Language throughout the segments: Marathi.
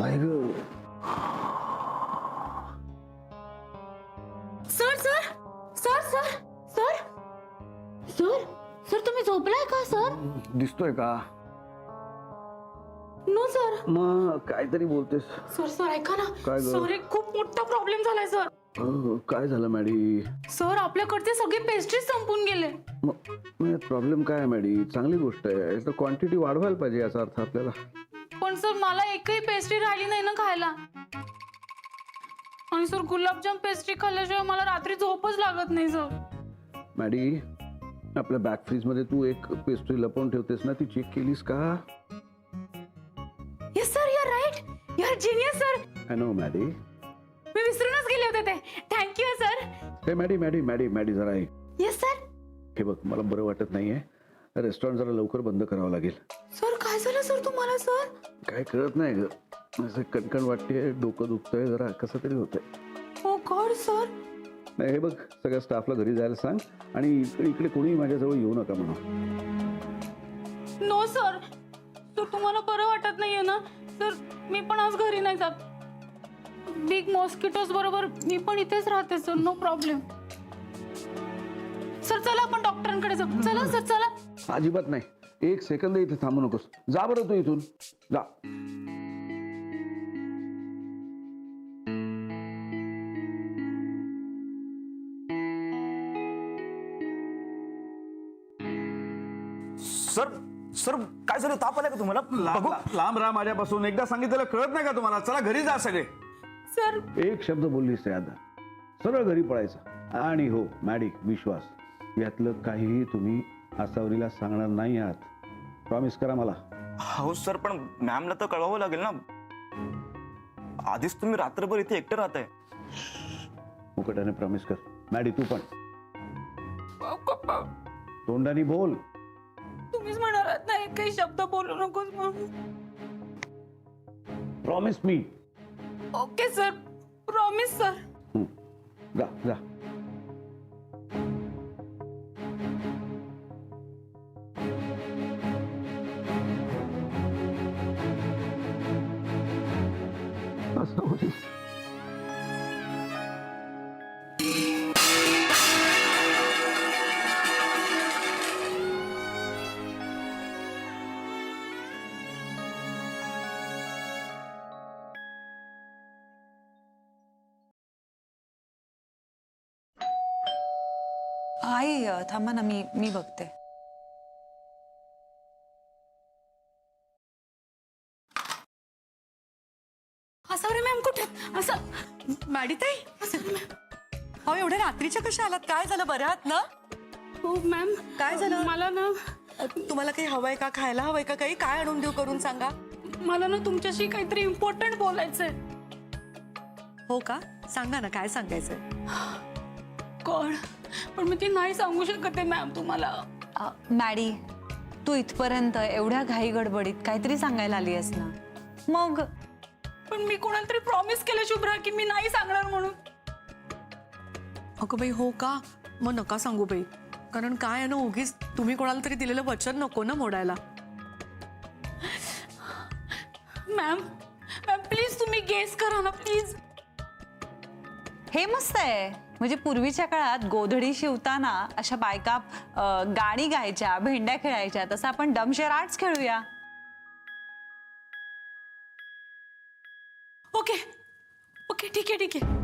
काय ग? Sir sir sir sir sir sir sir तुम्ही झोपलाय का सर? दिसतोय का? No sir. मग काहीतरी बोलतेस. सर सर ऐका ना. काय ग? सर एक खूप मोठा प्रॉब्लेम झालाय सर. काय झालं मॅडी? सर आपल्याकडचे सगळे पेस्ट्री संपून गेले. मग प्रॉब्लेम काय आहे मॅडी? चांगली गोष्ट आहे. तर क्वांटिटी वाढवायला पाहिजे याचा अर्थ आपल्याला. पण सर मला एकही पेस्ट्री राहिली नाही ना खायला. आणि सर गुलाबजाम पेस्ट्री खाल्ल्याशिवाय मला रात्री झोपच लागत नाही सर. मॅडी, आपल्या बॅक फ्रीज मध्ये तू एक पेस्ट्री लपवून ठेवतेस ना, ती चेक केलीस का? Yes sir, you are right. You are genius sir. I know Maddy. मी विसरूनच गेले होते ते. Thank you sir. हे मॅडी मॅडी मॅडी मॅडी जरा ऐक. Yes sir. हे बघ, मला बरं वाटत नाहीये. रेस्टॉरंट जरा लवकर बंद करावं लागेल. सर काय झालं सर तुम्हाला सर? काय कळत नाही ग. असं कणकण वाटते, डोकं दुखतंय, जरा कसं तरी होतंय. ओ गॉड सर. नाही हे बघ, सगळ्या स्टाफला घरी जायला सांग आणि इकडे कोणीही माझ्याजवळ येऊ नका म्हणा. No sir. सर तुम्हाला बरं वाटत नाहीये ना सर? मी पण आज घरी नाही जात. बिग मॉस्किटोज बरोबर मी पण इथेच राहते सर. No problem. सर चला आपण डॉक्टरांकडे जाऊ. चला सर चला. अजिबात नाही. एक सेकंद इथे थांबू नकोस. जा बरं तू इथून जा. सर सर काय झालं? ताप आला का तुम्हाला? बघू. लांब राहा माझ्यापासून. एकदा सांगितलेलं कळत नाही का तुम्हाला? चला घरी जा सगळे. सर एक शब्द बोललीस याद, सरळ घरी पळायचं. आणि हो मॅडी, विश्वास, यातलं काहीही तुम्ही आसावरीला सांगणार नाही आहात. प्रॉमिस करा मला. हो सर, पण मॅमला तर कळवावं लागेल ना. आधीच तुम्ही रात्रभर इथे एकटे राहताय. मुकट्याने प्रॉमिस कर. मॅडी तू पण तोंडाने बोल. तुम्हीच म्हणाल ना काही शब्द बोलू नकोस म्हणून. Promise me. Okay sir. Promise sir. जा जा. आई थांबा ना, मी बघते. असावरे मॅम कुठे? असं मॅडीताई, अहो एवढ्या रात्रीच्या कशा आलात? काय झालं? बरं आहात ना? हो मॅम. काय झालं? मला ना तुम्हाला काही हवंय का? खायला हवंय का? काही काय आणून देऊ? करून सांगा. मला ना तुमच्याशी काहीतरी इम्पॉर्टंट बोलायचंय. हो का? सांगा ना, काय सांगायचंय? कोण? पण मी ती नाही सांगू शकत आहे मॅम तुम्हाला. मॅडी, तू इथपर्यंत एवढ्या घाई गडबडीत काहीतरी सांगायला आली आहेस ना, मग? पण मी कोणाला तरी प्रॉमिस केलं शुभ्रा की मी नाही सांगणार म्हणून. अगं बाई, हो का? मग नका सांगू बाई. कारण काय आहे ना, उगीच तुम्ही कोणाला तरी दिलेलं वचन नको ना मोडायला. मॅम मॅम प्लीज तुम्ही गेस करा ना प्लीज. हे मस्त आहे. म्हणजे पूर्वीच्या काळात गोधडी शिवताना अशा बायका गाणी गायच्या, भेंड्या खेळायच्या. तसं आपण डमशेर आर्ट्स खेळूया. ओके ओके ठीक आहे ठीक आहे.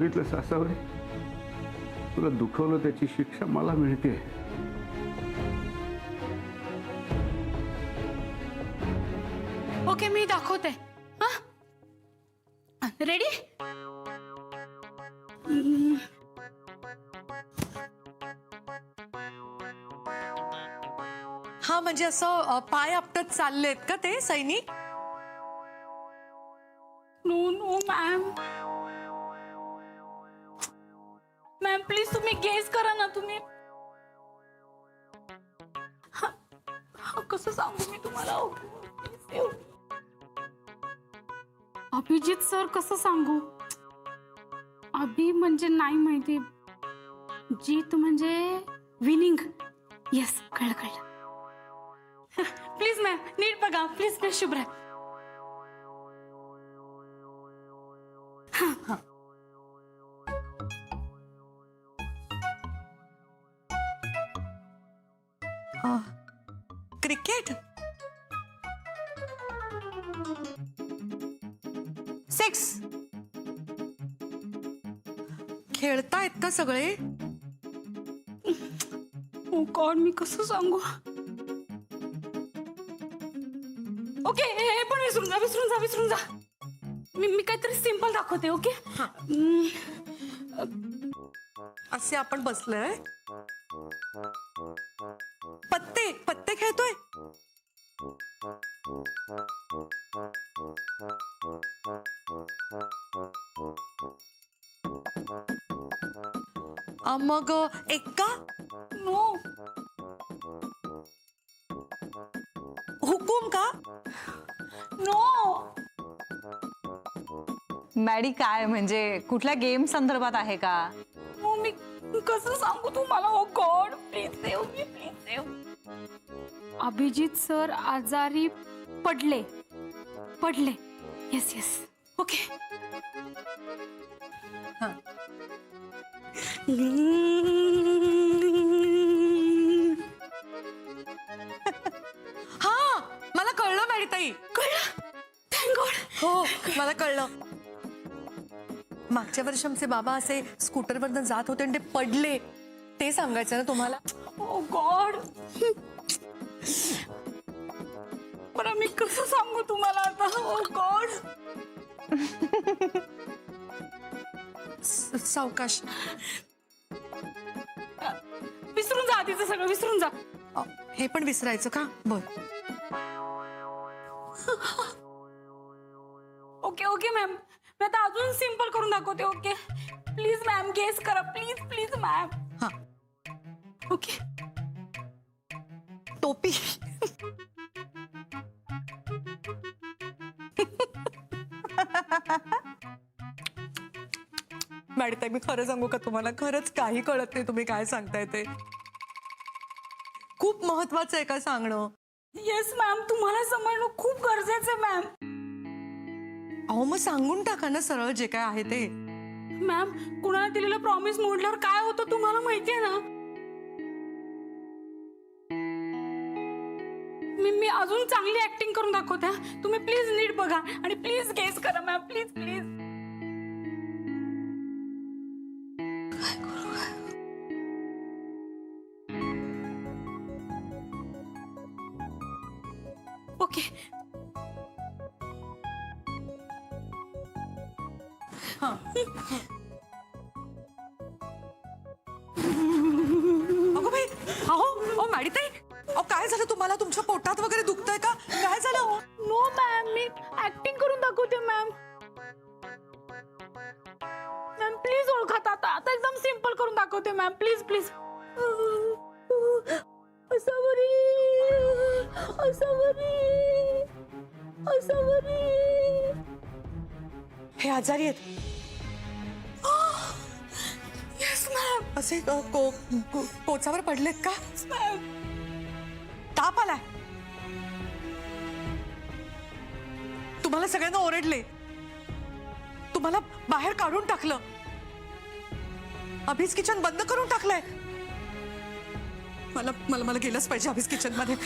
बघितलं सासावरी, तुला दुखवलं त्याची शिक्षा मला मिळते. ओके मी दाखवते. हा रेडी. हा म्हणजे असं पाय आपटत चाललेत का ते सैनिक? No no ma'am. Ma'am please तुम्ही गेस करा ना. तुम्ही कसं सांगू मी तुम्हाला. अभिजित सर कसं सांगू. अभि म्हणजे नाही माहिती. जीत म्हणजे विनिंग. येस कळलं कळलं. प्लीज मॅम नीट बघा. Please please Shubhra. क्रिकेट. 6. खेळतायत का सगळे? ओ गॉड मी कसं सांगू. ओके हे पण विसरून जा विसरून जा विसरून जा. मी काहीतरी सिंपल दाखवते. ओके असे आपण बसलोय. पत्ते पत्ते खेळतोय. मग एक्का. नो. हुकूम का? नो. मॅडी काय म्हणजे कुठल्या गेम संदर्भात आहे का? नो मी कसं सांगू तुम्हाला. Oh god please save me please save. Abhijit sir आजारी पडले. पडले. Yes yes. ओके. हा मला कळलं मॅडीताई. कळलं. Thank god. हो मला कळलं. मागच्या वर्षी आमचे बाबा असे स्कूटरवरनं जात होते आणि ते पडले. ते सांगायचं ना तुम्हाला. Oh God. पण मी कसं सांगू तुम्हाला आता. ओ गॉड. सावकाश. विसरून जा आधीचं सगळं विसरून जा. हे पण विसरायचं का? बर. Okay okay ma'am. मी आता अजून सिंपल करून दाखवते. ओके प्लीज मॅम गेस करा. Please please ma'am. हा ओके टोपी. मॅडताई मी खरं सांगू का तुम्हाला. खरंच काही कळत नाही तुम्ही काय सांगताय ते. खूप महत्वाचं आहे का सांगणं. येस मॅम तुम्हाला समजणं खूप गरजेचं आहे मॅम. अहो मग सांगून टाका ना सरळ जे काय आहे ते. मॅम कुणाला दिलेलं प्रॉमिस मोडल्यावर काय होतं तुम्हाला माहितीये ना. मी अजून चांगली ऍक्टिंग करून दाखवते. हा. तुम्ही प्लीज नीट बघा आणि प्लीज गेस करा मॅम. Please please. ओके अगो बाई. अहो मॅडीताई अहो काय झालं तुम्हाला. तुमच्या पोटात वगैरे दुखतंय का? काय झालं? नो मॅम मी ऍक्टिंग करून दाखवते मॅम. मॅम प्लीज ओळखा. आता एकदम सिंपल करून दाखवते ma'am. Please please. Asavari Asavari Asavari. हे आजारी आहेत. Yes ma'am. असे कोचावर पडलेत का? मॅम ताप आलाय. तुम्हाला सगळ्यांना ओरडले. तुम्हाला बाहेर काढून टाकलं. अभिज किचन बंद करून टाकलंय. मला मला मला गेलंच पाहिजे अभिज किचन मध्ये.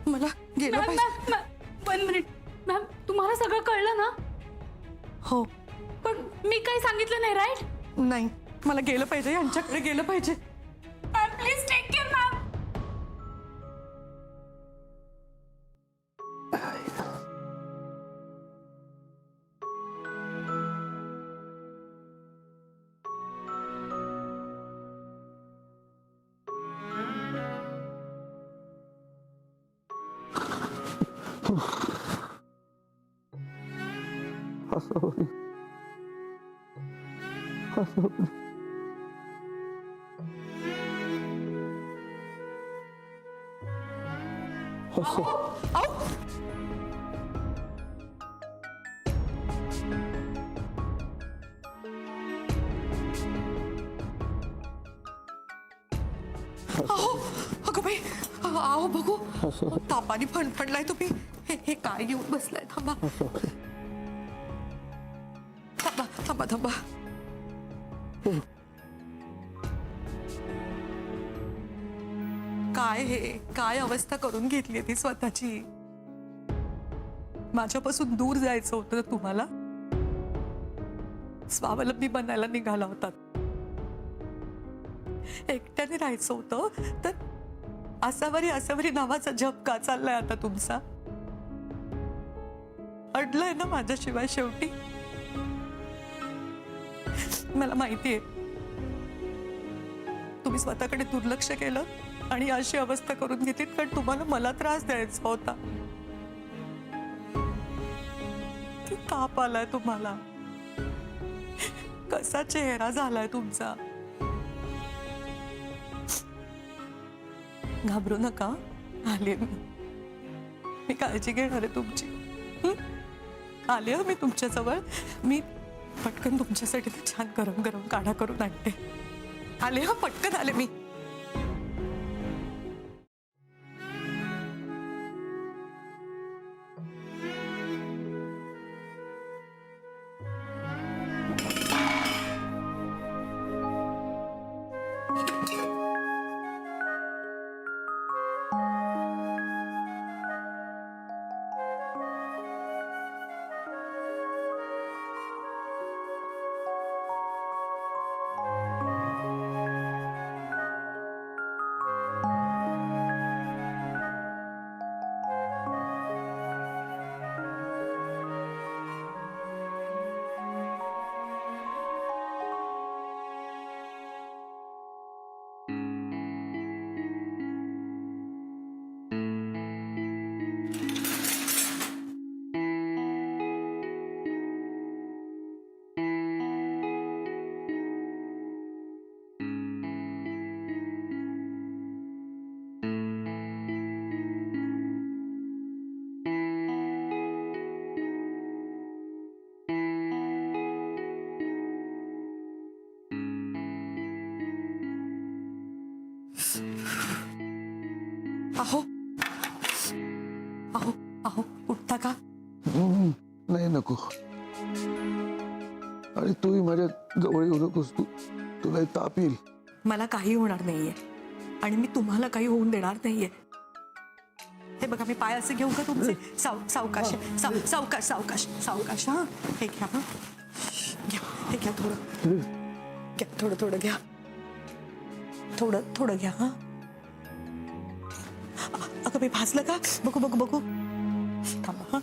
मला गेलं पाहिजे. नाही, मला गेलं पाहिजे, यांच्याकडे गेलं पाहिजे. Ma'am please take care ma'am. अहो, अगं बाई, आहो बघू, तापाने फणफणलाय तुम्ही. हे काय घेऊन बसलाय? थांबा थांबा थांबा थांबा. काय हे, काय अवस्था करून घेतली ती स्वतःची. माझ्यापासून दूर जायचं होतं ना तुम्हाला. स्वावलंबी बनायला निघाला होतात. एकट्याने राहायचं होतं तर आसावरी नावाचा जप का चाललाय आता तुमचा? अडलंय ना माझ्याशिवाय शेवटी. मला माहितीये तुम्ही स्वतःकडे दुर्लक्ष केलं आणि अशी अवस्था करून घेतली कारण तुम्हाला मला त्रास द्यायचा होता. ती ताप आलाय तुम्हाला. कसा चेहरा झालाय तुमचा. घाबरू नका, आले मी काळजी घेणार आहे तुमची. आले मी तुमच्या जवळ. मी पटकन तुमच्यासाठी ते छान गरम गरम काढा करून आणते. आले पटकन आले मी. अहो अहो अहो उठता का? नाही नको. आणि तूही माझ्या जवळ येऊ नकोस. तुला ताप येईल. मला काही होणार नाहीये आणि मी तुम्हाला काही होऊन देणार नाहीये. हे बघा मी पाय असे घेऊ का तुमचे? सावकाश सावकाश सावकाश सावकाश. हा हे घ्या. हा घ्या, हे घ्या. थोडं घ्या, थोडं थोडं घ्या. थोडं थोडं घ्या. हा अगं मी भाजलं का? बघू बघू बघू. थांबा. हा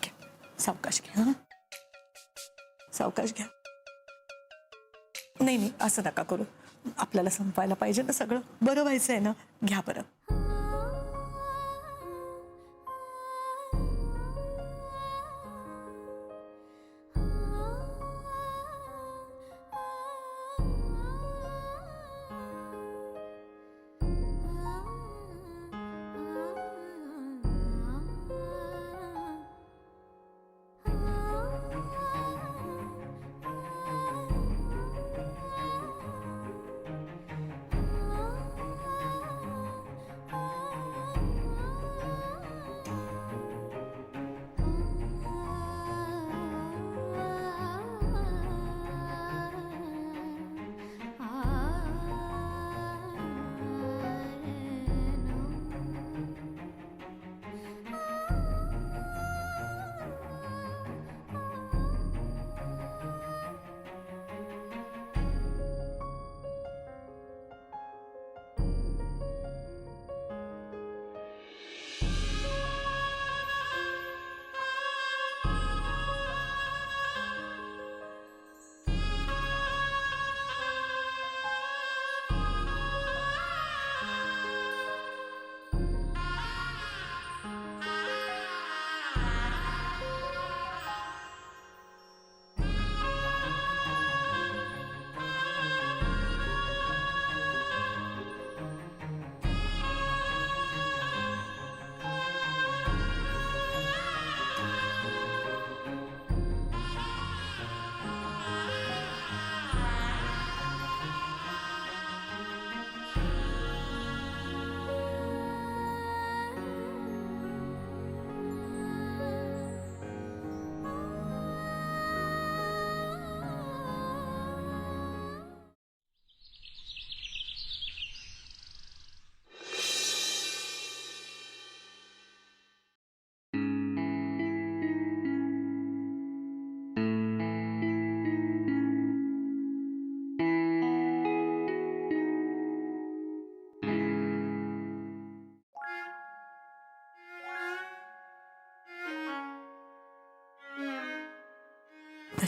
घ्या, सावकाश घ्या. हा सावकाश घ्या. नाही नाही असं नका करू. आपल्याला संपायला पाहिजे ना सगळं. बरं व्हायचंय ना. घ्या बरं.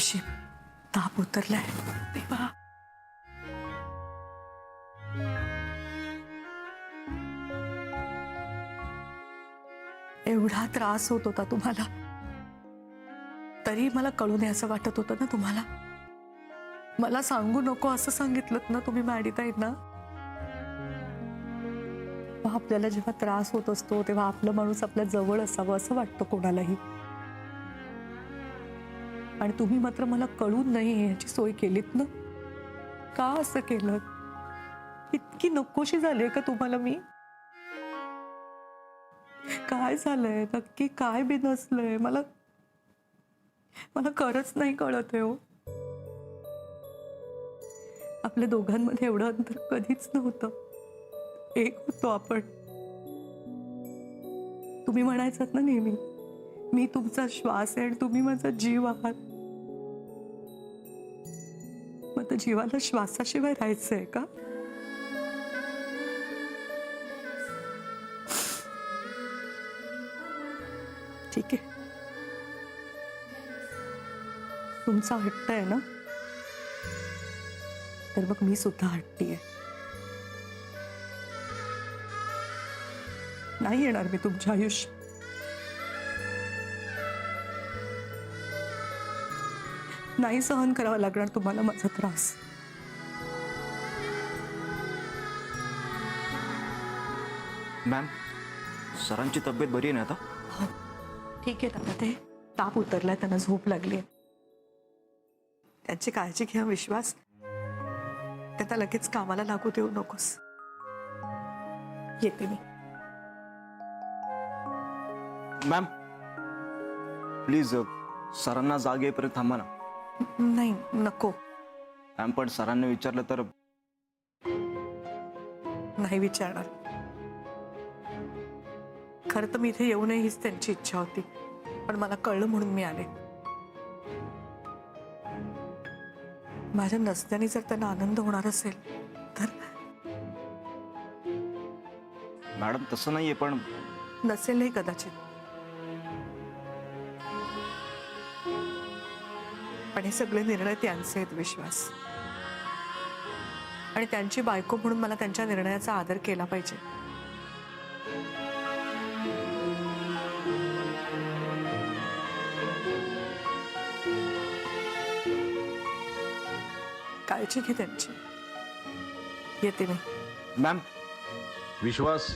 नशीब ताप उतरलाय देवा. एवढा त्रास होत होता तुम्हाला, तरी मला कळू नये असं वाटत होतं ना तुम्हाला. मला सांगू नको असं सांगितलं ना तुम्ही मॅडीताईंना. आपल्याला जेव्हा त्रास होत असतो तेव्हा आपलं माणूस आपल्या जवळ असावं असं वाटतं कोणालाही. आणि तुम्ही मात्र मला कळू नये याची सोय केलीत ना. का असं केलं? इतकी नकोशी झालीये का तुम्हाला मी? काय झालंय नक्की? काय बिनसलंय? मला खरंच नाही कळत आहे हो. आपल्या दोघांमध्ये एवढं अंतर कधीच नव्हतं. एक होतो आपण. तुम्ही म्हणायचात ना नेहमी, मी तुमचा श्वास आहे आणि तुम्ही माझा जीव आहात. मग त्या जीवाला श्वासाशिवाय राहायचंय का? ठीक आहे, तुमचा हट्ट आहे ना, तर मग मी सुद्धा हट्टी आहे. नाही येणार मी तुमच्या आयुष्यात. नाही सहन करावा लागणार तुम्हाला माझा त्रास. मॅम, सरांची तब्येत बरी आहे ना आता? हो ठीक आहे दादा, ते ताप उतरलाय, त्यांना झोप लागली. त्यांची काळजी घ्या विश्वास. त्यांना लगेच कामाला लागू देऊ नकोस. येते मी. मॅम प्लीज सरांना जाग येईपर्यंत थांबा ना. नाही नको. मॅम पण सरांनी विचारलं तर? नाही विचारणार. खरं तर मी इथे येऊ नये हीच त्यांची इच्छा होती, पण मला कळलं म्हणून मी आले. माझ्या नसल्याने जर त्यांना आनंद होणार असेल तर? मॅडम तसं नाहीये, पण नसेलही कदाचित. पण हे सगळे निर्णय त्यांचे आहेत विश्वास. आणि त्यांची बायको म्हणून मला त्यांच्या निर्णयाचा आदर केला पाहिजे. काळजी घे त्यांची. येते मी. मॅम विश्वास,